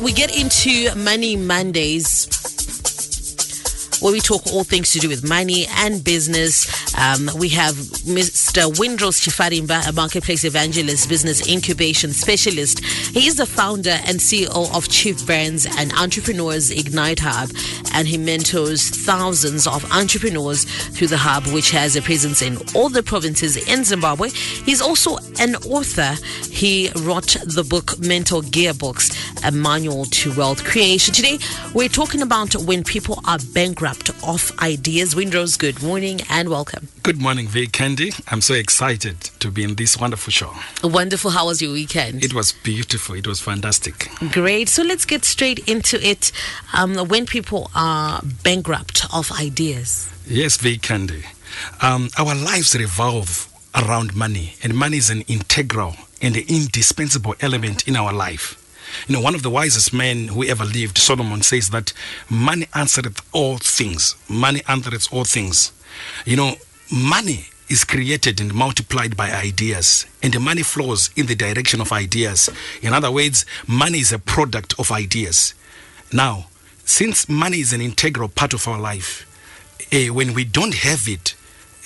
We get into Money Mondays, where we talk all things to do with money and business. We have Mr. Windrose Chifarimba, a marketplace evangelist, business incubation specialist. He is the founder and CEO of Chief Brands and Entrepreneurs Ignite Hub, and he mentors thousands of entrepreneurs through the hub, which has a presence in all the provinces in Zimbabwe. He's also an author. He wrote the book Mental Gearbox, a manual to wealth creation. Today, we're talking about when people are bankrupt of ideas. Windrose, good morning and welcome. Good morning, V. Candy. I'm so excited to be in this wonderful show. Wonderful. How was your weekend? It was beautiful. It was fantastic. Great. So let's get straight into it. When people are bankrupt of ideas. Yes, V. Candy. Our lives revolve around money, and money is an integral and indispensable element in our life. You know, one of the wisest men who ever lived, Solomon, says that money answereth all things. Money answereth all things. You know, money is created and multiplied by ideas, and the money flows in the direction of ideas. In other words, money is a product of ideas. Now, since money is an integral part of our life, when we don't have it,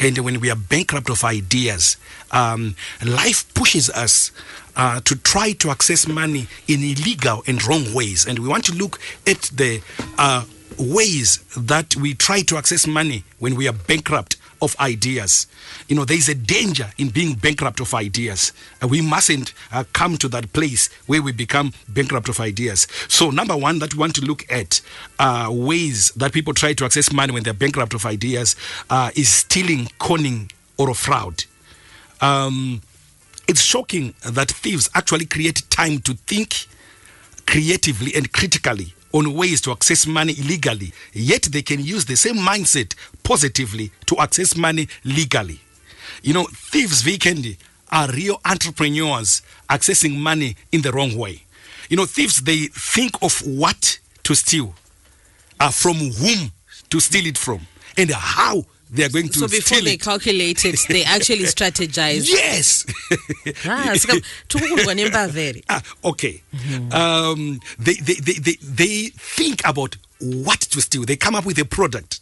and when we are bankrupt of ideas, life pushes us to try to access money in illegal and wrong ways. And we want to look at the ways that we try to access money when we are bankrupt of ideas. You know, there is a danger in being bankrupt of ideas. We mustn't come to that place where we become bankrupt of ideas. So number one that we want to look at ways that people try to access money when they're bankrupt of ideas is stealing, conning, or fraud. It's shocking that thieves actually create time to think creatively and critically on ways to access money illegally, yet they can use the same mindset positively to access money legally. You know, thieves, Vikendi, are real entrepreneurs accessing money in the wrong way. You know, thieves, they think of what to steal, from whom to steal it from, and how they are going to steal it. So before they calculate it, they actually strategize. Yes. Okay. They think about what to steal. They come up with a product.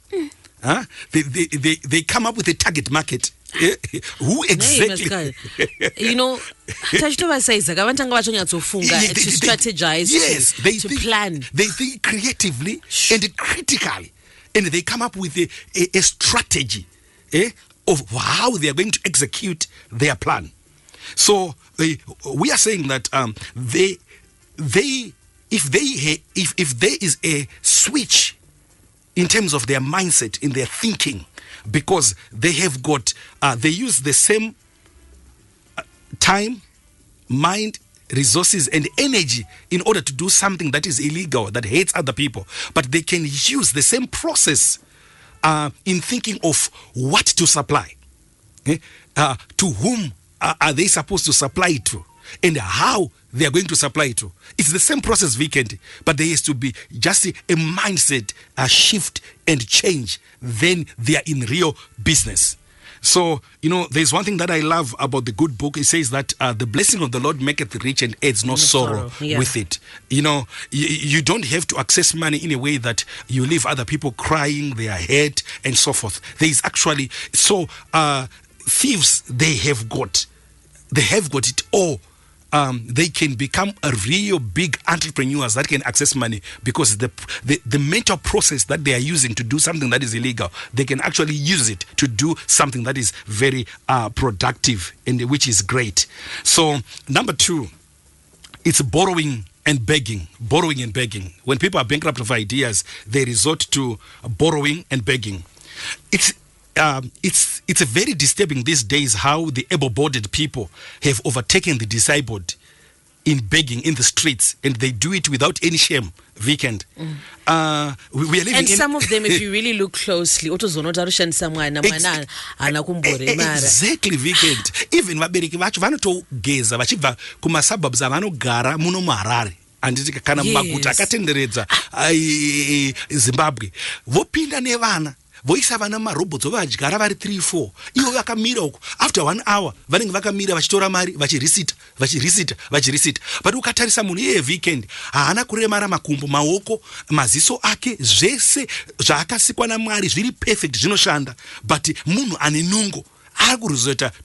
They come up with a target market. Who exactly? You know, to strategize, yes, to plan. They think creatively and critically. And they come up with a strategy of how they are going to execute their plan. So we are saying that if there is a switch in terms of their mindset, in their thinking, because they have got, they use the same time, mind, resources and energy in order to do something that is illegal, that hates other people, but they can use the same process in thinking of what to supply, to whom are they supposed to supply it to, and how they are going to supply it to. It's the same process, Vikendi, but there has to be just a mindset, a shift and change. Then they are in real business. So, you know, there's one thing that I love about the good book. It says that the blessing of the Lord maketh rich and adds no sorrow with it. You know, you don't have to access money in a way that you leave other people crying, they are hurt, and so forth. There is actually, so thieves, they have got it all. They can become a real big entrepreneurs that can access money because the mental process that they are using to do something that is illegal, they can actually use it to do something that is very productive and which is great. So number two, it's borrowing and begging. Borrowing and begging. When people are bankrupt of ideas, they resort to borrowing and begging. It's a very disturbing these days how the able-bodied people have overtaken the disabled in begging in the streets, and they do it without any shame. We are living and some of them, if you really look closely, exactly, Weekend. Even vabereki vacho vanotogeza vachibva kumasuburbs avanogara muno muHarare anditi kana maguta akatenderedza Zimbabwe, vopinda nevana voisa vana marobots vadyara vari 3-4 ivo vakamira uko after 1 hour vanenge vakamira vachitora mari vachirisita but ukatarisa munhu iyeye weekend haana kuremara makumbo maoko maziso ake zvese zvaakasikwa naMwari zviri perfect zvinoshanda but munhu ane nungo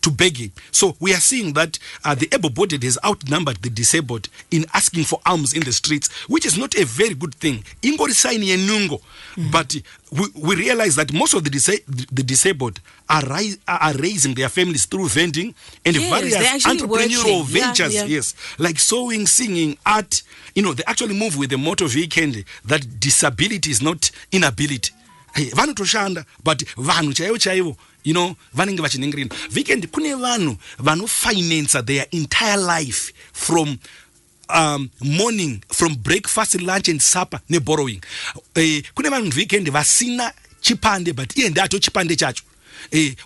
to begging. So we are seeing that the able-bodied has outnumbered the disabled in asking for alms in the streets, which is not a very good thing. But we realize that most of the disabled are raising their families through vending and various entrepreneurial ventures. Yes, like sewing, singing, art. They actually move with the motto weekend that disability is not inability. Vanu toshanda, but vanu chaivo. Vanenge vachiningirina weekend kune vanhu vanofinance their entire life from morning, from breakfast, lunch and supper neborrowing. Kune vanhu weekend vasina chipande but iye ndato chipande chacho.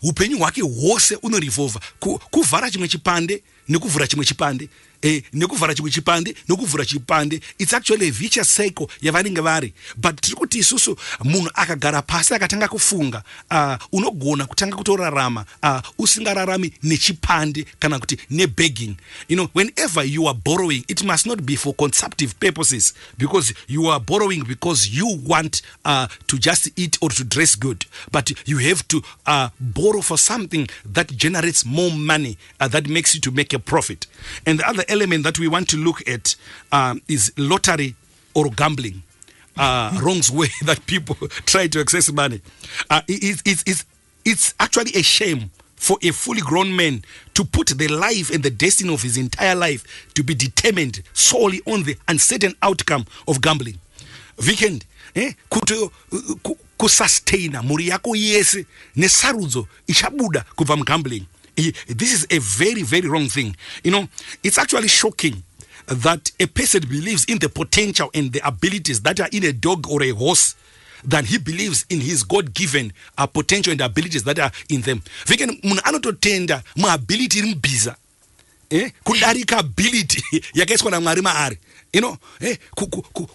Upenyu hwake hwose unorevolva kuvhara chimwe chipande nekuvhura chimwe chipande. Nekuvhara chimwe chipande nokuvhura chipande. It's actually a vicious cycle yavanenge vari, but tiri kuti isusu munhu akagara pasi akatanga kufunga unogona kutanga kutorarama usingararami nechipande kana kuti nebegging. Whenever you are borrowing, it must not be for consumptive purposes, because you are borrowing because you want to just eat or to dress good, but you have to borrow for something that generates more money, that makes you to make a profit. And the other element that we want to look at is lottery or gambling. Wrong way that people try to access money. It's actually a shame for a fully grown man to put the life and the destiny of his entire life to be determined solely on the uncertain outcome of gambling. Weekend, kusustaina muri yako yese nesarudzo ichabuda kubva mugambling. This is a very, very wrong thing. It's actually shocking that a person believes in the potential and the abilities that are in a dog or a horse than he believes in his God-given potential and abilities that are in them. Veken munhu anototenda muability iri mubhiza kudarika ability yakaiswa naMwari maari.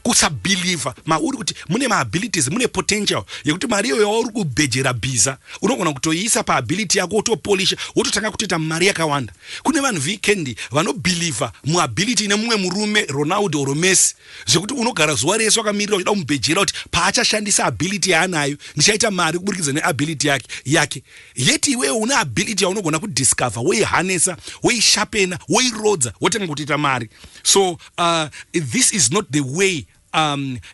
Kusabeliever mauri kuti mune abilities, mune potential yekuti mari iyoyo yauri kubhejera bhiza unogona kutoisa paability yako wotopolisha wototanga kutoita mari yakawanda. Kune vanhu weekend vanobhilivha muability nemumwe murume Ronaldo or Messi zvekuti unogara zuva rese wakamirira uchida kumubhejera kuti paachashandisa ability yaanayo ndichaita mari kuburikidza neability yake. Yeti iwewe una ability yaunogona kudiscover woihanesa woishapena woirodza wotanga kutoita mari. So this is not the way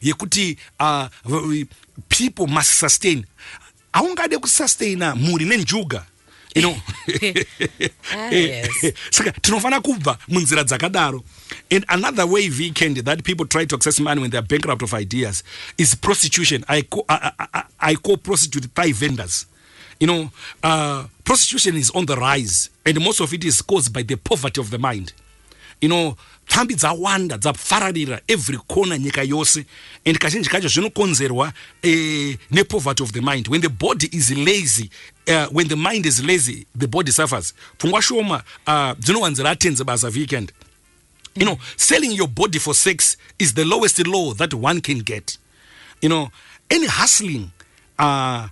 yekuti people must sustain. Aungade kusustaina muri nenjuga. Saka tinofana kubva munzira dzakadaro. And another way weekend that people try to access money when they are bankrupt of ideas is prostitution. I call prostitute Thai vendors. Prostitution is on the rise, and most of it is caused by the poverty of the mind. Pfambi dzawanda dzafararira every corner nyika yose, and kazhinji kacho zvinokonzerwa nepoverty of the mind. When the body is lazy, when the mind is lazy, the body suffers. Pfungwa shoma dzinowanzira atenze basa weekend. Selling your body for sex is the lowest low that one can get. Any hustling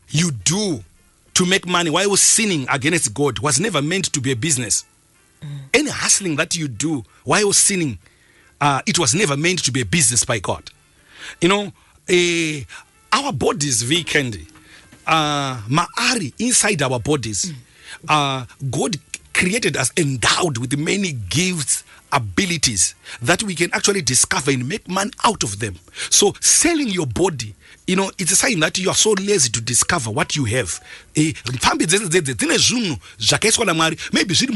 you do to make money while sinning against God was never meant to be a business. Any hustling that you do while sinning, it was never meant to be a business by God. Our bodies weekend, maari inside our bodies, God created us endowed with many gifts, abilities that we can actually discover and make money out of them. So selling your body, it's a sign that you are so lazy to discover what you have. Maybe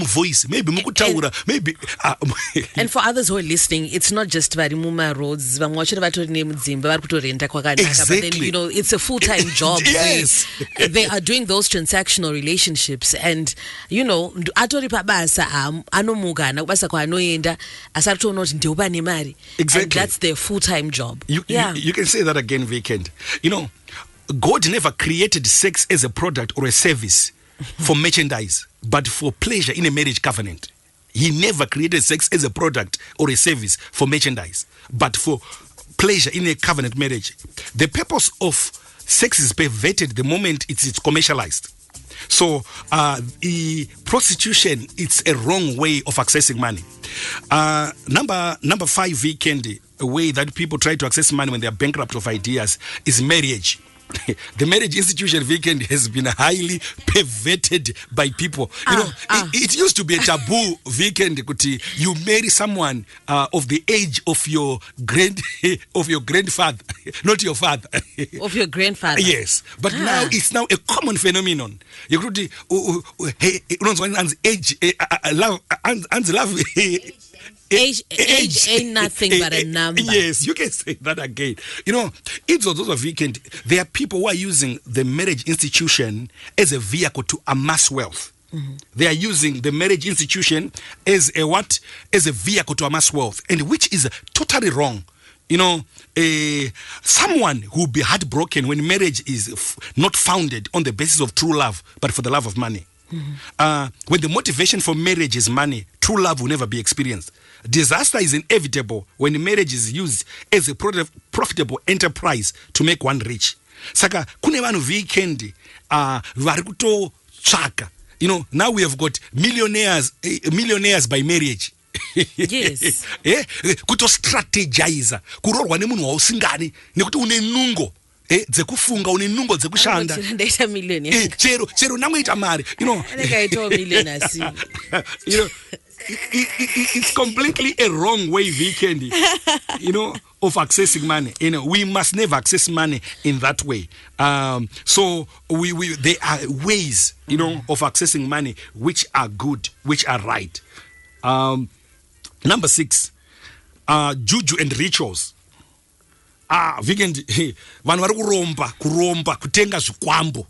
voice, maybe maybe. And for others who are listening, it's not just Varimuma roads. Exactly. But then, it's a full-time job. Yes. They are doing those transactional relationships, and exactly. And that's their full-time job. You can say that again, weekend. God never created sex as a product or a service for merchandise, but for pleasure in a marriage covenant. He never created sex as a product or a service for merchandise, but for pleasure in a covenant marriage. The purpose of sex is perverted the moment it's commercialized. So prostitution, it's a wrong way of accessing money. Number 5 weekend, a way that people try to access money when they are bankrupt of ideas is marriage. The marriage institution weekend has been highly perverted by people. It used to be a taboo weekend. You marry someone of the age of your grandfather, not your father. Of your grandfather. Yes, but now it's now a common phenomenon. You could age, love. Age ain't nothing but a number. Yes, you can say that again. It's those of weekend. There are people who are using the marriage institution as a vehicle to amass wealth. Mm-hmm. They are using the marriage institution as a what? As a vehicle to amass wealth, and which is totally wrong. Someone who will be heartbroken when marriage is not founded on the basis of true love, but for the love of money. Mm-hmm. When the motivation for marriage is money, true love will never be experienced. Disaster is inevitable when marriage is used as a profitable enterprise to make one rich. Saka kune vanhu weekend vari kutotsvaka. Now we have got millionaires by marriage. Yes. Kuto strategize kurorwa nemunhu wausingani nekuti une nungo dzekufunga, une nungo dzekushanda. Ndaita millionaire. Chero nangoita mari. Ndakaita millionaire. It's completely a wrong way weekend, of accessing money. We must never access money in that way. So there are ways, of accessing money which are good, which are right. Number 6, juju and rituals. Weekend, vanhu vari kuromba kutenga zvikwambo,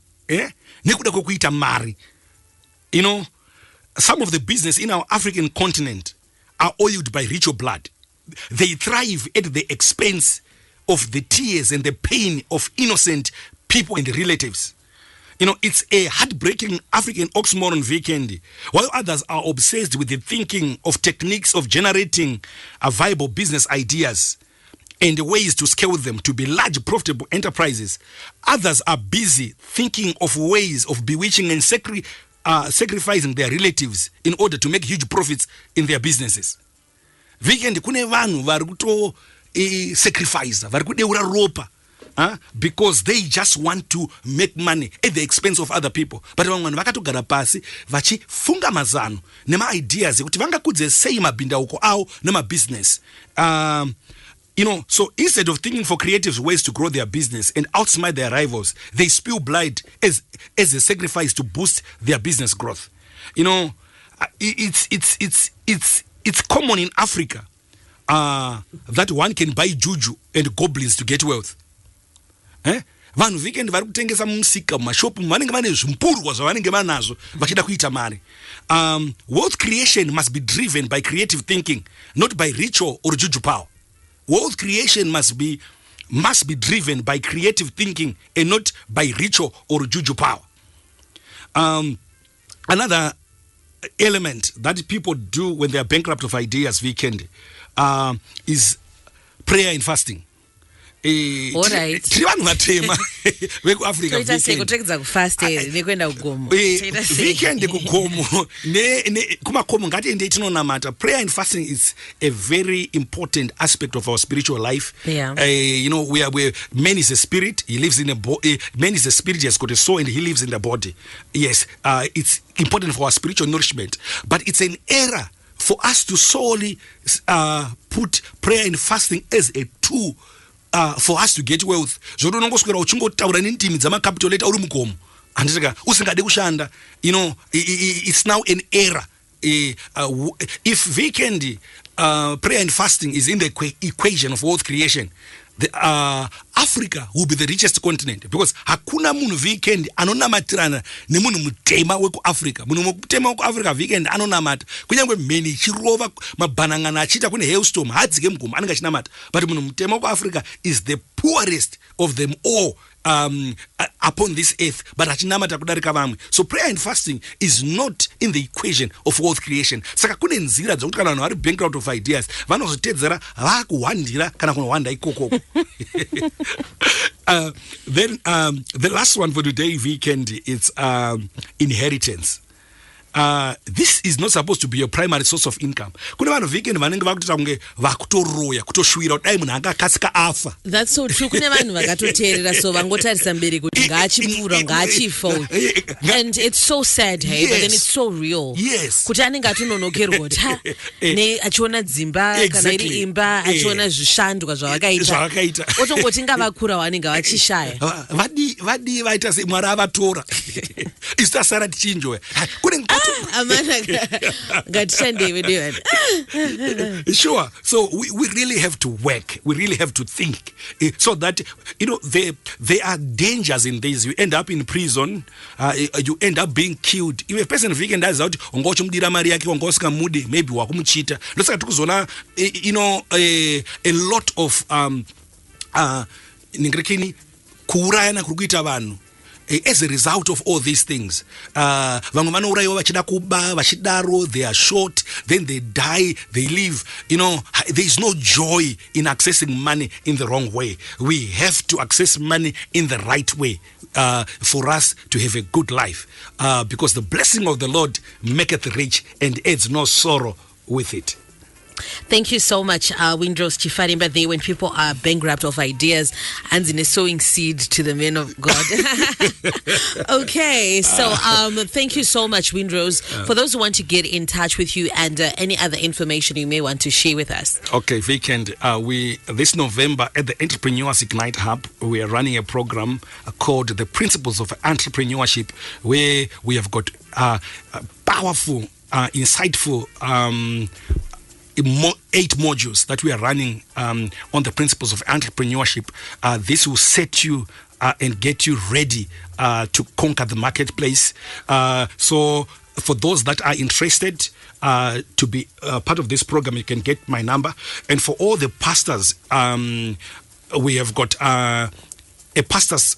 nekuda kwekuita mari. Some of the business in our African continent are oiled by ritual blood. They thrive at the expense of the tears and the pain of innocent people and relatives. It's a heartbreaking African oxymoron weekend. While others are obsessed with the thinking of techniques of generating viable business ideas and ways to scale them to be large profitable enterprises, others are busy thinking of ways of bewitching and sacrificing their relatives in order to make huge profits in their businesses. Weekend kune vanhu vari kuto sacrifice, vari kudeura ropa, because they just want to make money at the expense of other people. But vamwe vakatogara pasi vachifunga mazano nema ideas ekuti vangakudze sei mabhindauko avo nema business. So instead of thinking for creative ways to grow their business and outsmart their rivals, they spill blood as a sacrifice to boost their business growth. It's common in Africa that one can buy juju and goblins to get wealth. Vanhu weekend vari kutengesa musika mumashopu vanenge vane zvimpurwa zvavanenge vanazvo vachida kuita mari. Wealth creation must be driven by creative thinking, not by ritual or juju power. Wealth creation must be driven by creative thinking and not by ritual or juju power. Another element that people do when they are bankrupt of ideas weekend is prayer and fasting. Alright. Tiri vanhu vatema vekuafrica weekend kugomo kumakomo ngatiende tinonamata. Prayer and fasting is a very important aspect of our spiritual life. Where man is a spirit, he lives in a body. Man is a spirit, he has got a soul, and he lives in the body. Yes, it's important for our spiritual nourishment, but it's an error for us to solely put prayer and fasting as a tool for us to get wealth. Zvotonongoswera uchingotaura nendimi dzamakapitoleta uri mugomo handisaka usingade kushanda. It's now an error. If weekend prayer and fasting is in the equation of wealth creation, Africa will be the richest continent, because hakuna munhu weekend anonamatirana nemunhu mutema wekuafrica. Munhu mutema wekuafrica weekend anonamata, kunyangwe mheni chirova mabhanangana achita kune hailstorm hadzike mugomo anenge achinamata. But munhu mutema wekuafrica is the poorest of them all upon this earth, but achinamata kudarika vamwe. So prayer and fasting is not in the equation of wealth creation. Saka kune nzira dzokuti kana vanhu vari bankrupt of ideas vanozotedzera vakuhwandira kana kunohwanda ikoko. Then the last one for today weekend, it's inheritance. This is not supposed to be your primary source of income. Kune vanhu weekend vanenge vakutoita kunge vakutoroya kutoshwira kudai munhu anga akasika afa. That's so true. Kune vanhu vakatoteerera so vangotarisa mberi kuti ngaachipfuura ngaachifa. And it's so sad, hey, but then it's so real. Yes. Kuti anenge atononokerwa ne achiona dzimba kana iri imba achiona zvishandwa zvavakaita. Otongoti ngavakura vanenge vachishaya. Vadi vaita semwari avatora. Isu tasara tichinjoya. Sure. So we really have to work. We really have to think so that, you know, there are dangers in this. You end up in prison. You end up being killed. If a person weekend does out, ongocumdira mari yake ongosika mude, maybe wakumuchita. Looks like tukuzona, you know, a lot of ningrekini kuurayana kurukuita vanhu. As a result of all these things, vamwe vanourayiwa vachida kuba vachidaro, they are shot, then they die, they live. You know, there is no joy in accessing money in the wrong way. We have to access money in the right way for us to have a good life, because the blessing of the Lord maketh rich and adds no sorrow with it. Thank you so much, Windrose Chifarimba. There, when people are bankrupt of ideas, and in a sowing seed to the men of God. Okay, so thank you so much, Windrose. For those who want to get in touch with you and any other information you may want to share with us. Okay, Weekend. This November at the Entrepreneurs Ignite Hub, we are running a program called The Principles of Entrepreneurship, where we have got powerful, insightful 8 modules that we are running on the principles of entrepreneurship. This will set you and get you ready to conquer the marketplace. So for those that are interested to be part of this program, you can get my number. And for all the pastors, we have got a pastor's